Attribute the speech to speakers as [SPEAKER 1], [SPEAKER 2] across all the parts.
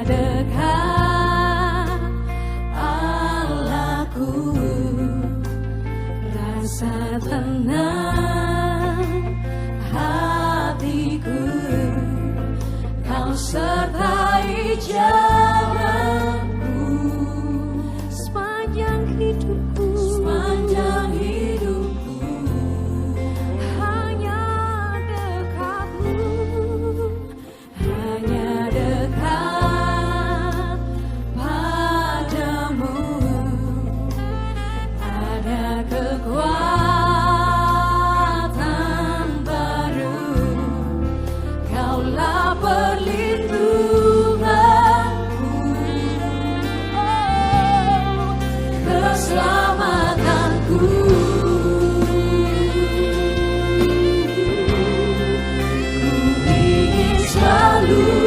[SPEAKER 1] dekat Allahku, rasa tenang hatiku, Kau sertai jalanku sepanjang hidupku, sepanjang hidupku. Hanya dekatmu, hanya dekat padamu ada kekuatan baru. Kaulah perlindunganku, oh, keselamatanku. Ku ingin selalu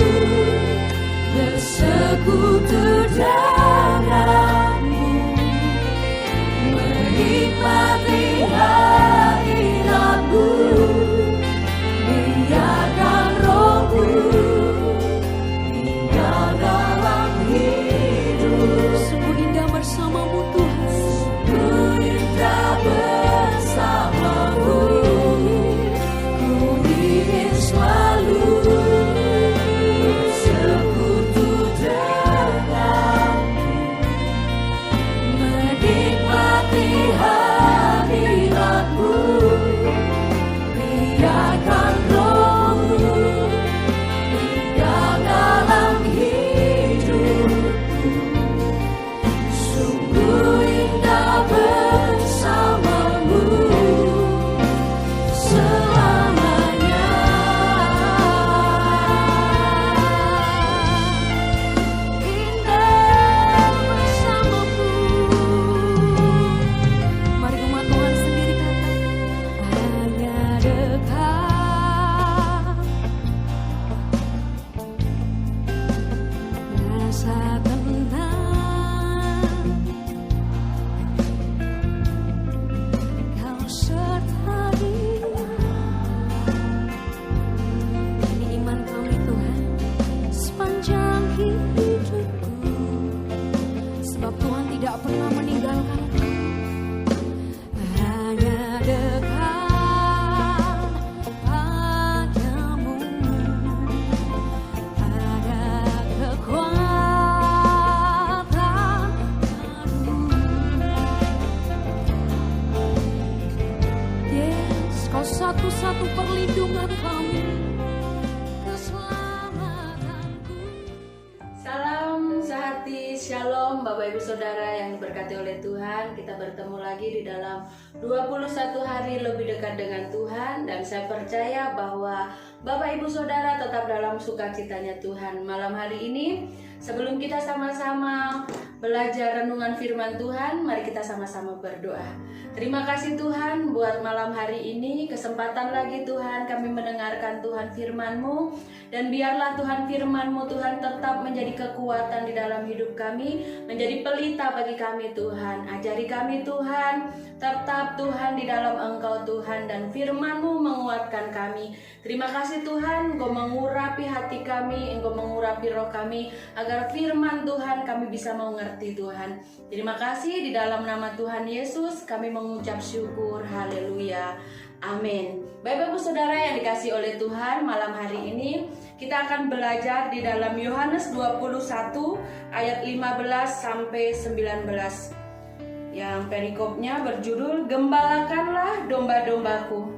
[SPEAKER 1] bersekutu denganmu, menikmati hadiratmu. Biarkan rohmu tinggal dalam hidup. Sungguh indah bersamamu Tuhan, sungguh indah bersamamu. Ku ingin selalu bersekutu denganmu, menikmati hadiratmu. Biarkan rohmu tinggal dalam hidupku. Sungguh indah bersamamu selamanya. Indah bersamamu. Mari umat Tuhan sendiri kata, hanya dekat, rasa tenang, Kau sertai. Ini iman kami Tuhan sepanjang hidupku, sebab Tuhan tidak pernah meninggalkan kami. Hanya dekat padamu ada kekuatan baru. Yes, Kau satu-satu perlindungan kami, keselamatanku.
[SPEAKER 2] Salam sehati, shalom Bapak Ibu Saudara yang diberkati oleh Tuhan. Kita bertemu lagi di dalam 21 hari lebih dekat dengan Tuhan. Dan saya percaya bahwa Bapak Ibu Saudara tetap dalam sukacitanya Tuhan. Malam hari ini, sebelum kita sama-sama belajar renungan firman Tuhan, mari kita sama-sama berdoa. Terima kasih Tuhan buat malam hari ini, kesempatan lagi Tuhan kami mendengarkan Tuhan firman-Mu. Dan biarlah Tuhan firman-Mu Tuhan tetap menjadi kekuatan di dalam hidup kami, menjadi pelita bagi kami Tuhan. Ajari kami Tuhan, tetap Tuhan di dalam Engkau Tuhan, dan firman-Mu menguatkan kami. Terima kasih Tuhan, Engkau mengurapi hati kami, Engkau mengurapi roh kami, agar firman Tuhan kami bisa mengerti Tuhan. Terima kasih, di dalam nama Tuhan Yesus kami mengucap syukur, haleluya, amin. Bapak Ibu Saudara yang dikasih oleh Tuhan, malam hari ini kita akan belajar di dalam Yohanes 21 ayat 15 sampai 19. Yang perikopnya berjudul Gembalakanlah domba-dombaku.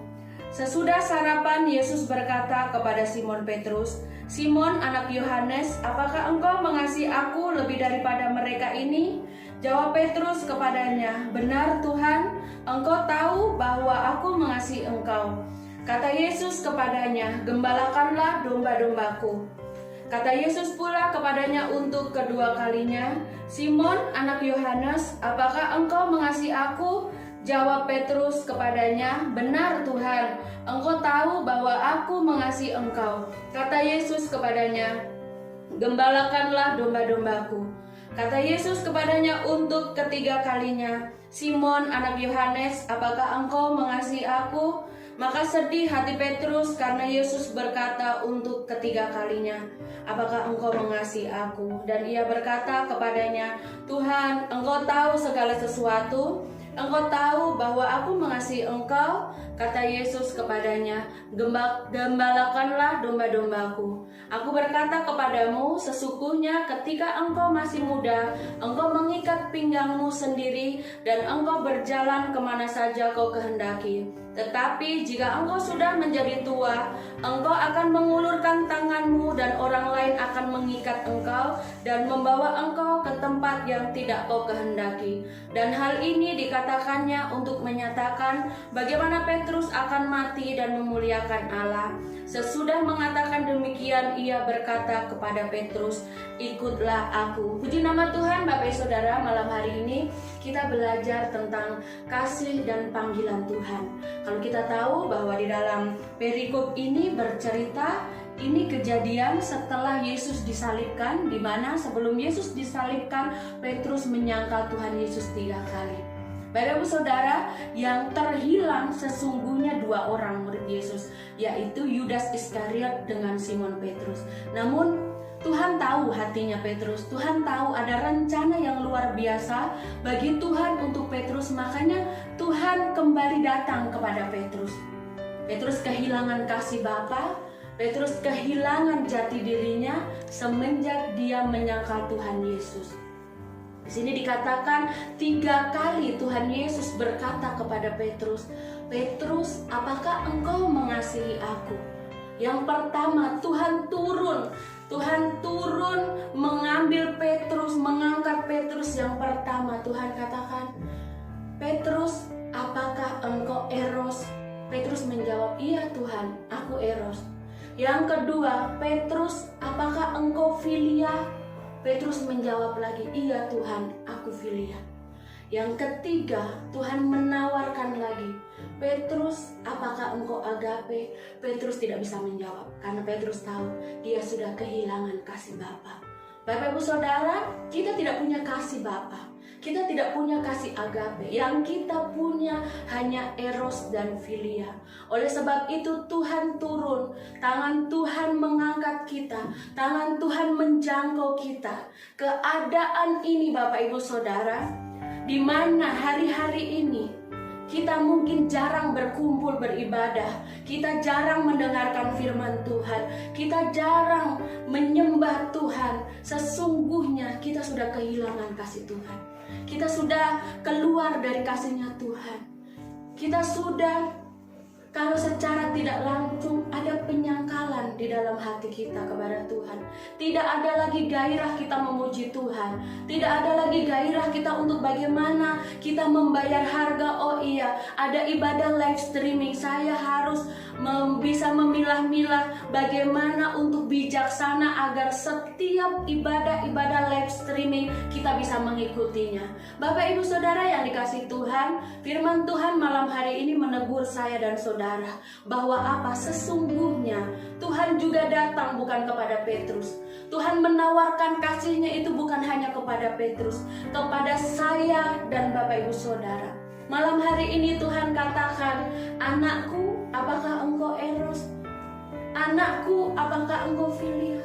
[SPEAKER 2] Sesudah sarapan, Yesus berkata kepada Simon Petrus, "Simon anak Yohanes, apakah engkau mengasihi aku lebih daripada mereka ini?" Jawab Petrus kepadanya, "Benar Tuhan, engkau tahu bahwa aku mengasihi engkau." Kata Yesus kepadanya, "Gembalakanlah domba-dombaku." Kata Yesus pula kepadanya untuk kedua kalinya, "Simon anak Yohanes, apakah engkau mengasihi aku?" Jawab Petrus kepadanya, "Benar Tuhan, engkau tahu bahwa aku mengasihi engkau." Kata Yesus kepadanya, "Gembalakanlah domba-dombaku." Kata Yesus kepadanya untuk ketiga kalinya, "Simon anak Yohanes, apakah engkau mengasihi aku?" Maka sedih hati Petrus karena Yesus berkata untuk ketiga kalinya, "Apakah engkau mengasihi aku?" Dan ia berkata kepadanya, "Tuhan, engkau tahu segala sesuatu. Engkau tahu bahwa aku mengasihi engkau." Kata Yesus kepadanya, "Gembalakanlah domba-dombaku. Aku berkata kepadamu, sesungguhnya ketika engkau masih muda, engkau mengikat pinggangmu sendiri dan engkau berjalan kemana saja kau kehendaki. Tetapi jika engkau sudah menjadi tua, engkau akan mengulurkan tanganmu dan orang lain akan mengikat engkau dan membawa engkau ke tempat yang tidak kau kehendaki." Dan hal ini dikatakannya untuk menyatakan bagaimana Petrus akan mati dan memuliakan Allah. Sesudah mengatakan demikian, ia berkata kepada Petrus, "Ikutlah aku." Puji nama Tuhan. Bapak Ibu Saudara, malam hari ini kita belajar tentang kasih dan panggilan Tuhan. Kalau kita tahu bahwa di dalam perikop ini bercerita, ini kejadian setelah Yesus disalibkan, di mana sebelum Yesus disalibkan, Petrus menyangkal Tuhan Yesus 3 kali. Bapak Ibu Saudara, yang terhilang sesungguhnya 2 orang murid Yesus, yaitu Yudas Iskariot dengan Simon Petrus. Namun Tuhan tahu hatinya Petrus. Tuhan tahu ada rencana yang luar biasa bagi Tuhan untuk Petrus. Makanya Tuhan kembali datang kepada Petrus. Petrus kehilangan kasih Bapa. Petrus kehilangan jati dirinya semenjak dia menyangkal Tuhan Yesus. Di sini dikatakan 3 kali Tuhan Yesus berkata kepada Petrus, "Petrus, apakah engkau mengasihi aku?" Yang pertama, Tuhan turun mengambil Petrus, mengangkat Petrus. Yang pertama Tuhan katakan, "Petrus, apakah engkau eros?" Petrus menjawab, "Iya Tuhan, aku eros." Yang kedua, "Petrus, apakah engkau filia?" Petrus menjawab lagi, "Iya Tuhan, aku filia." Yang ketiga, Tuhan menawarkan lagi, "Petrus, apakah engkau agape?" Petrus tidak bisa menjawab karena Petrus tahu dia sudah kehilangan kasih Bapa. Bapak Ibu Saudara, kita tidak punya kasih Bapa. Kita tidak punya kasih agape. Yang kita punya hanya eros dan filia. Oleh sebab itu Tuhan turun, tangan Tuhan mengangkat kita, tangan Tuhan menjangkau kita. Keadaan ini Bapak Ibu Saudara, di mana hari-hari ini kita mungkin jarang berkumpul beribadah, kita jarang mendengarkan firman Tuhan, kita jarang menyembah Tuhan. Sesungguhnya kita sudah kehilangan kasih Tuhan. Kita sudah keluar dari kasihnya Tuhan. Kita sudah, kalau secara tidak langsung, ada penyangkalan di dalam hati kita kepada Tuhan. Tidak ada lagi gairah kita memuji Tuhan. Tidak ada lagi gairah kita untuk bagaimana kita membayar harga. Oh iya, ada ibadah live streaming. Saya harus bisa memilah-milah bagaimana untuk bijaksana agar setiap ibadah live streaming kita bisa mengikutinya. Bapak Ibu Saudara yang dikasihi Tuhan, firman Tuhan malam hari ini menegur saya dan saudara bahwa apa? Sesungguhnya Tuhan juga datang bukan kepada Petrus. Tuhan menawarkan kasihnya itu bukan hanya kepada Petrus, kepada saya dan Bapak Ibu Saudara. Malam hari ini Tuhan katakan, "Anakku, apakah engkau eros? Anakku, apakah engkau filia?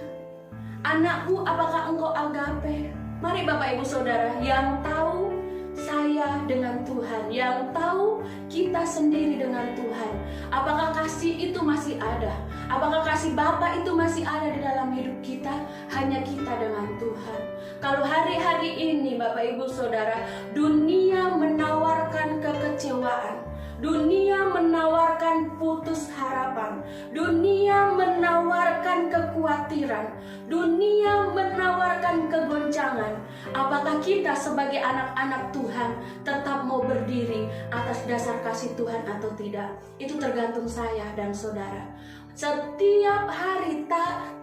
[SPEAKER 2] Anakku, apakah engkau agape?" Mari Bapak Ibu Saudara, yang tahu saya dengan Tuhan, yang tahu kita sendiri dengan Tuhan, apakah kasih itu masih ada? Apakah kasih Bapa itu masih ada di dalam hidup kita? Hanya kita dengan Tuhan. Kalau hari-hari ini Bapak Ibu Saudara, dunia menawarkan kekecewaan, dunia menawarkan putus harapan, dunia menawarkan kekhawatiran, dunia menawarkan kegoncangan. Apakah kita sebagai anak-anak Tuhan tetap mau berdiri atas dasar kasih Tuhan atau tidak? Itu tergantung saya dan saudara. Setiap hari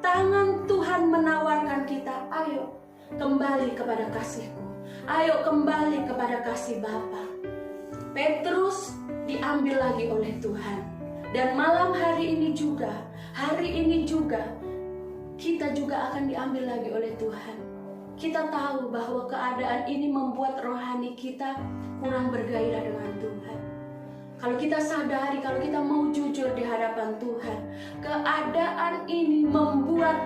[SPEAKER 2] tangan Tuhan menawarkan kita, ayo kembali kepada kasih-Ku, ayo kembali kepada kasih Bapa. Petrus diambil lagi oleh Tuhan. Dan malam hari ini juga kita juga akan diambil lagi oleh Tuhan. Kita tahu bahwa keadaan ini membuat rohani kita kurang bergairah dengan Tuhan. Kalau kita sadari, kalau kita mau jujur di hadapan Tuhan, keadaan ini membuat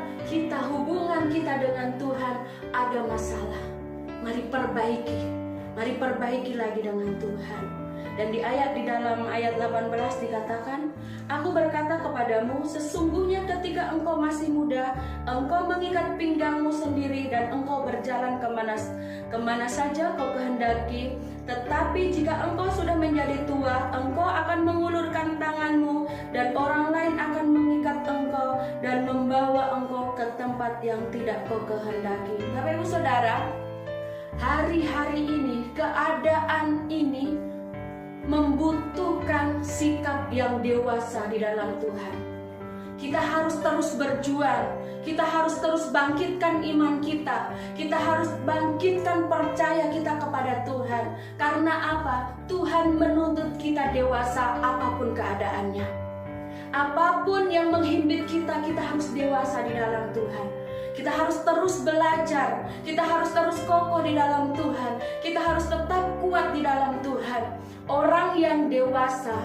[SPEAKER 2] hubungan kita dengan Tuhan ada masalah. Mari perbaiki lagi dengan Tuhan. Dan di dalam ayat 18 dikatakan, aku berkata kepadamu, sesungguhnya ketika engkau masih muda, engkau mengikat pinggangmu sendiri dan engkau berjalan kemana saja kau kehendaki. Tetapi jika engkau sudah menjadi tua, engkau akan mengulurkan tanganmu dan orang lain akan mengikat engkau dan membawa engkau ke tempat yang tidak kau kehendaki. Bapak Ibu Saudara, hari-hari ini, keadaan ini membutuhkan sikap yang dewasa di dalam Tuhan. Kita harus terus berjuang, kita harus terus bangkitkan iman kita, kita harus bangkitkan percaya kita kepada Tuhan. Karena apa? Tuhan menuntut kita dewasa apapun keadaannya. Apapun yang menghimpit kita, kita harus dewasa di dalam Tuhan. Kita harus terus belajar, kita harus terus kokoh di dalam Tuhan, kita harus tetap kuat di dalam Tuhan. Orang yang dewasa,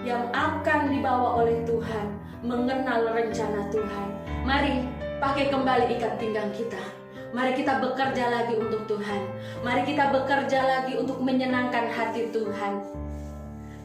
[SPEAKER 2] yang akan dibawa oleh Tuhan, mengenal rencana Tuhan. Mari pakai kembali ikat pinggang kita. Mari kita bekerja lagi untuk Tuhan. Mari kita bekerja lagi untuk menyenangkan hati Tuhan.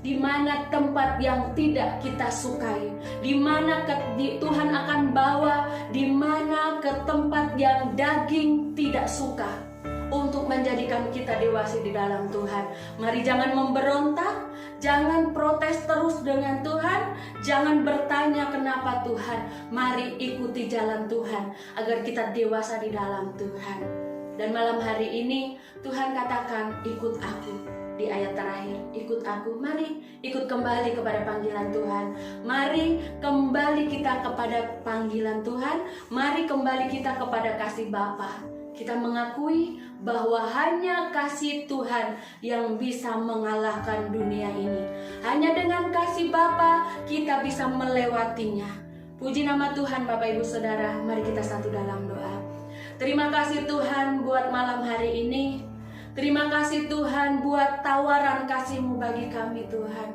[SPEAKER 2] Di mana tempat yang tidak kita sukai, di mana Tuhan akan bawa, di mana ke tempat yang daging tidak suka, untuk menjadikan kita dewasa di dalam Tuhan. Mari jangan memberontak, jangan protes terus dengan Tuhan, jangan bertanya kenapa Tuhan. Mari ikuti jalan Tuhan agar kita dewasa di dalam Tuhan. Dan malam hari ini Tuhan katakan, ikut aku. Di ayat terakhir, ikut aku. Mari ikut kembali kepada panggilan Tuhan. Mari kembali kita kepada panggilan Tuhan. Mari kembali kita kepada kasih Bapa. Kita mengakui bahwa hanya kasih Tuhan yang bisa mengalahkan dunia ini. Hanya dengan kasih Bapa kita bisa melewatinya. Puji nama Tuhan Bapak Ibu Saudara. Mari kita satu dalam doa. Terima kasih Tuhan buat malam hari ini. Terima kasih Tuhan buat tawaran kasih-Mu bagi kami Tuhan.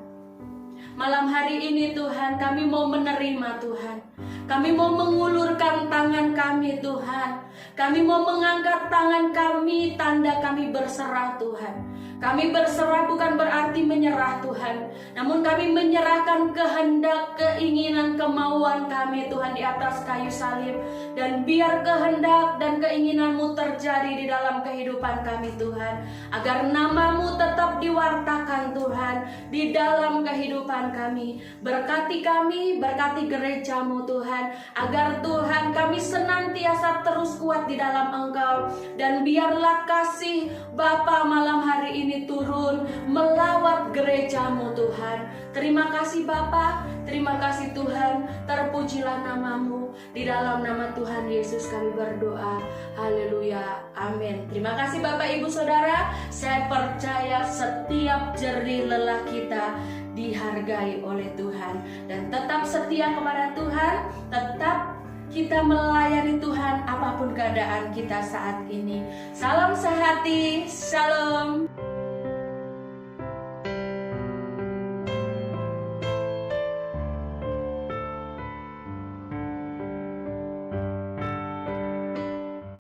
[SPEAKER 2] Malam hari ini Tuhan, kami mau menerima Tuhan. Kami mau mengulurkan tangan kami Tuhan. Kami mau mengangkat tangan kami, tanda kami berserah Tuhan. Kami berserah bukan berarti menyerah Tuhan, namun kami menyerahkan kehendak, keinginan, kemauan kami Tuhan di atas kayu salib. Dan biar kehendak dan keinginan-Mu terjadi di dalam kehidupan kami Tuhan, agar nama-Mu tetap diwartakan Tuhan di dalam kehidupan kami. Berkati kami, berkati gereja-Mu Tuhan, agar Tuhan kami senantiasa terus kuat di dalam Engkau. Dan biarlah kasih Bapa malam hari ini turun melawat gereja-Mu Tuhan. Terima kasih Bapa, terima kasih Tuhan. Terpujilah nama-Mu. Di dalam nama Tuhan Yesus kami berdoa. Haleluya, amin. Terima kasih Bapak Ibu Saudara. Saya percaya setiap jerih lelah kita dihargai oleh Tuhan. Dan tetap setia kepada Tuhan. Tetap kita melayani Tuhan apapun keadaan kita saat ini. Salam sehati, shalom.